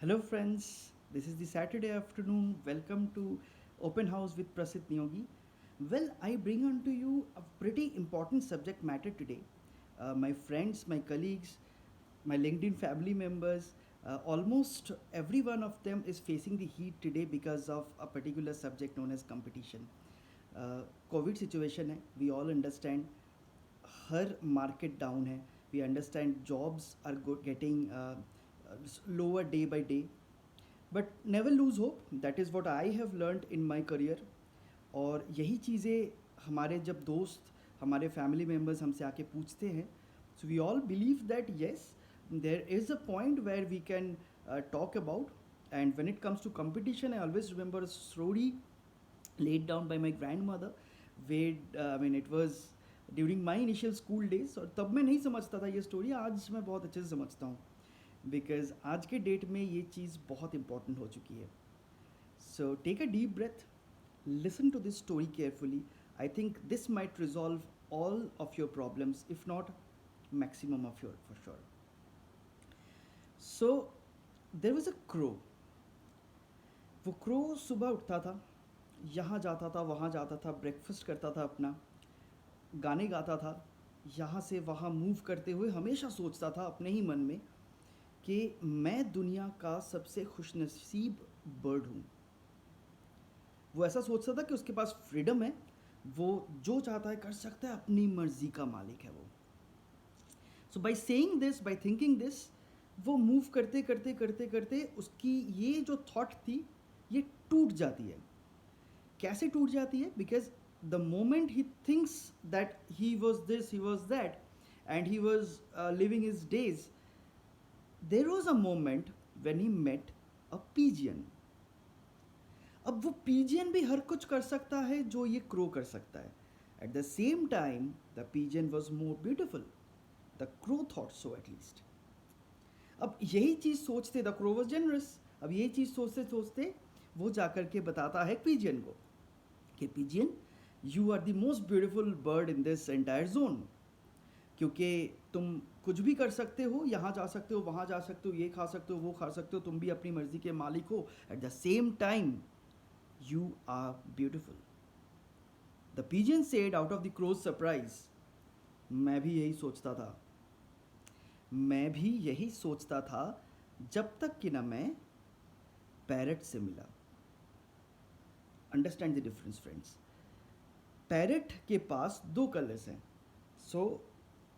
Hello, friends. This is the Saturday afternoon. Welcome to Open House with Prasit Niyogi. Well, I bring on to you a pretty important subject matter today. My friends, my colleagues, my LinkedIn family members, almost every one of them is facing the heat today because of a particular subject known as competition. Covid situation है, we all understand. हर market down है. We understand jobs are getting lower day by day. But never lose hope. That is what I have learned in my career. और यही चीज़ें हमारे जब दोस्त, हमारे फैमिली मेम्बर्स हमसे आके पूछते हैं, so we all believe that yes, there is a point where we can talk about. And when it comes to competition, I always remember a story laid down by my grandmother, where I mean it was during my initial school days. और तब मैं नहीं समझता था ये story, आज मैं बहुत अच्छे से समझता हूँ, बिकॉज आज के डेट में ये चीज़ बहुत इंपॉर्टेंट हो चुकी है. So take a deep breath, listen to this story carefully. I think this might resolve all of your problems, if not maximum of your, for sure. So there was a crow. वो crow सुबह उठता था, यहाँ जाता था, वहाँ जाता था, ब्रेकफास्ट करता था अपना, गाने गाता था, यहाँ से वहाँ मूव करते हुए हमेशा सोचता था अपने ही मन में कि मैं दुनिया का सबसे खुशनसीब बर्ड हूँ. वो ऐसा सोचता था कि उसके पास फ्रीडम है, वो जो चाहता है कर सकता है, अपनी मर्जी का मालिक है वो. So by saying this, by thinking this, वो मूव करते करते करते करते उसकी ये जो थॉट थी ये टूट जाती है. कैसे टूट जाती है? Because the moment he thinks that he was this, he was that, and he was living his days, there was a moment when he met a pigeon. अब वो पीजियन भी हर कुछ कर सकता है जो ये क्रो कर सकता है. At the same time the pigeon was more beautiful. The crow thought so at least. अब यही चीज़ सोचते, द क्रो वॉज जनरस, अब यही चीज़ सोचते सोचते वो जाकर के बताता है पीजियन को कि pigeon, you are the most beautiful bird in this entire zone. क्योंकि तुम कुछ भी कर सकते हो, यहाँ जा सकते हो, वहाँ जा सकते हो, ये खा सकते हो, वो खा सकते हो, तुम भी अपनी मर्जी के मालिक हो. At the same time you are beautiful. The pigeon said out of the crow's surprise, मैं भी यही सोचता था, मैं भी यही सोचता था, जब तक कि ना मैं पैरट से मिला. Understand the difference friends. Parrot के पास दो कलर्स हैं. सो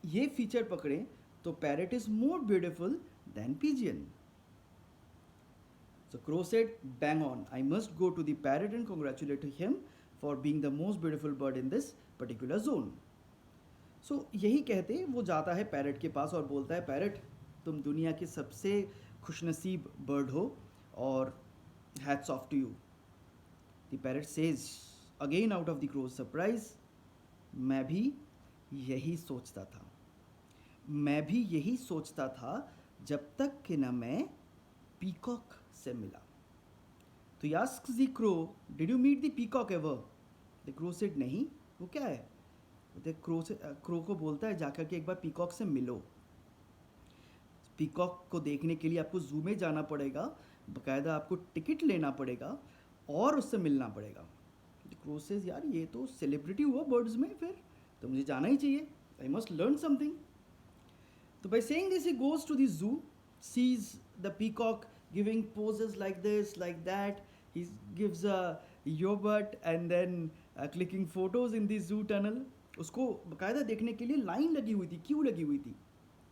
ये फीचर पकड़ें तो parrot is more beautiful than pigeon. So Crow said, bang on, I must go to the parrot and congratulate him for being the most beautiful bird in this particular zone. So यही कहते वो जाता है parrot के पास और बोलता है, parrot तुम दुनिया के सबसे खुशनसीब बर्ड हो और hats off to you. The parrot says again out of the crow's surprise, मैं भी यही सोचता था, मैं भी यही सोचता था, जब तक कि न मैं पीकॉक से मिला. तो ask the crow, did you meet the peacock ever? The crow said, नहीं, वो क्या है? द क्रो को बोलता है, जाकर के एक बार पीकॉक से मिलो. पीकॉक को देखने के लिए आपको जू में जाना पड़ेगा, बाकायदा आपको टिकट लेना पड़ेगा और उससे मिलना पड़ेगा. द क्रो सेज, यार ये तो सेलिब्रिटी हुआ बर्ड्स में, फिर तो मुझे जाना ही चाहिए, आई मस्ट लर्न समथिंग. तो by saying this, he goes to the zoo, sees the peacock giving poses like this, like that. He gives a yogurt and then clicking photos in the zoo tunnel. उसको बकायदा देखने के लिए line लगी हुई थी, Q लगी हुई थी.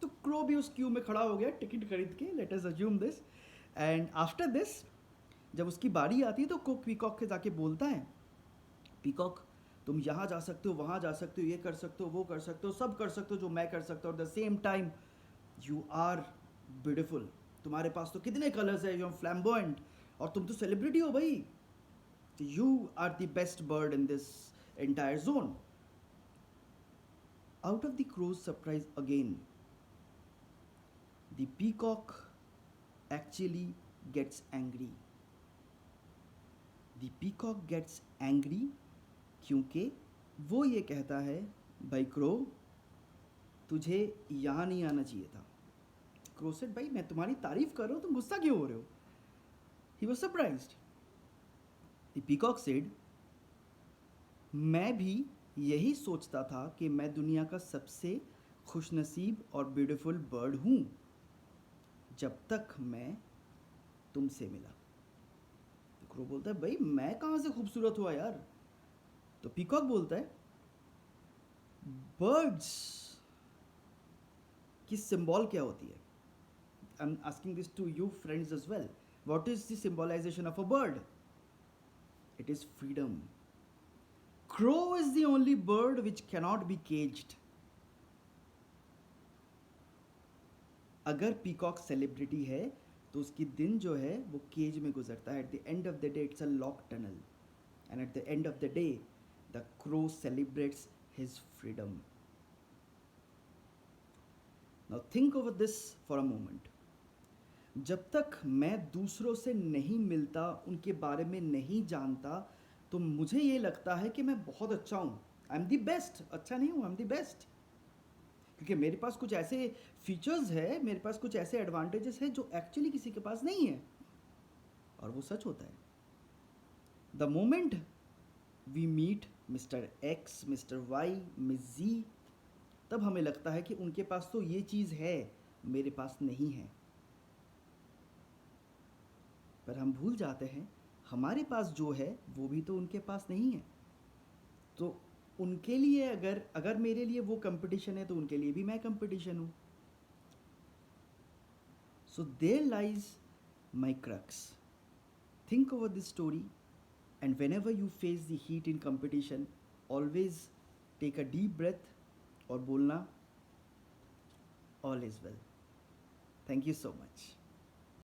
तो क्रो भी उस क्यू में खड़ा हो गया टिकट खरीद के. Let us assume this. And after this, जब उसकी बारी आती है तो पीकॉक के जाके बोलता है, पीकॉक तुम यहाँ जा सकते हो, वहाँ जा सकते हो, ये कर सकते हो, वो कर सकते हो, सब कर सकते हो जो मैं कर सकता हूँ. At the same time you are beautiful. तुम्हारे पास तो कितने कलर्स है, यू आर फ्लैम्बॉयंट, और तुम तो सेलिब्रिटी हो भाई. You are the best bird in this entire zone. Out of the crow's surprise again, the peacock actually gets angry. The peacock gets angry क्योंकि वो ये कहता है, भाई क्रो, तुझे यहाँ नहीं आना चाहिए था. क्रो सेड, भाई मैं तुम्हारी तारीफ कर रहा हूँ, तुम गुस्सा क्यों हो रहे हो? He was surprised. The peacock said, मैं भी यही सोचता था कि मैं दुनिया का सबसे खुशनसीब और ब्यूटीफुल बर्ड हूँ जब तक मैं तुमसे मिला. क्रो बोलता है, भाई मैं कहाँ से खूबसूरत हुआ यार. तो पीकॉक बोलता है, बर्ड्स की सिंबल क्या होती है? I am asking this to you friends as well. What is the symbolization of a bird? It is freedom. Crow is the only bird which cannot be caged. अगर peacock celebrity है तो उसकी दिन जो है वो केज में गुजरता है. At the end of the day it's a lock tunnel, and at the end of the day the crow celebrates his freedom. Now think over this for a moment. जब तक मैं दूसरों से नहीं मिलता, उनके बारे में नहीं जानता, तो मुझे ये लगता है कि मैं बहुत अच्छा हूँ. I am the best. अच्छा नहीं हूँ, आई एम द बेस्ट. क्योंकि मेरे पास कुछ ऐसे फीचर्स है, मेरे पास कुछ ऐसे एडवांटेजेस है जो एक्चुअली किसी के पास नहीं है. और वो सच होता है. The moment we meet mister X, mister Y, miss G, तब हमें लगता है कि उनके पास तो ये चीज़ है, मेरे पास नहीं है. पर हम भूल जाते हैं हमारे पास जो है वो भी तो उनके पास नहीं है. तो उनके लिए अगर अगर मेरे लिए वो कंपटीशन है तो उनके लिए भी मैं कंपटीशन हूँ. So there lies my crux. Think over this story, and whenever you face the heat in competition, always take a deep breath और बोलना, all is well. Thank you so much.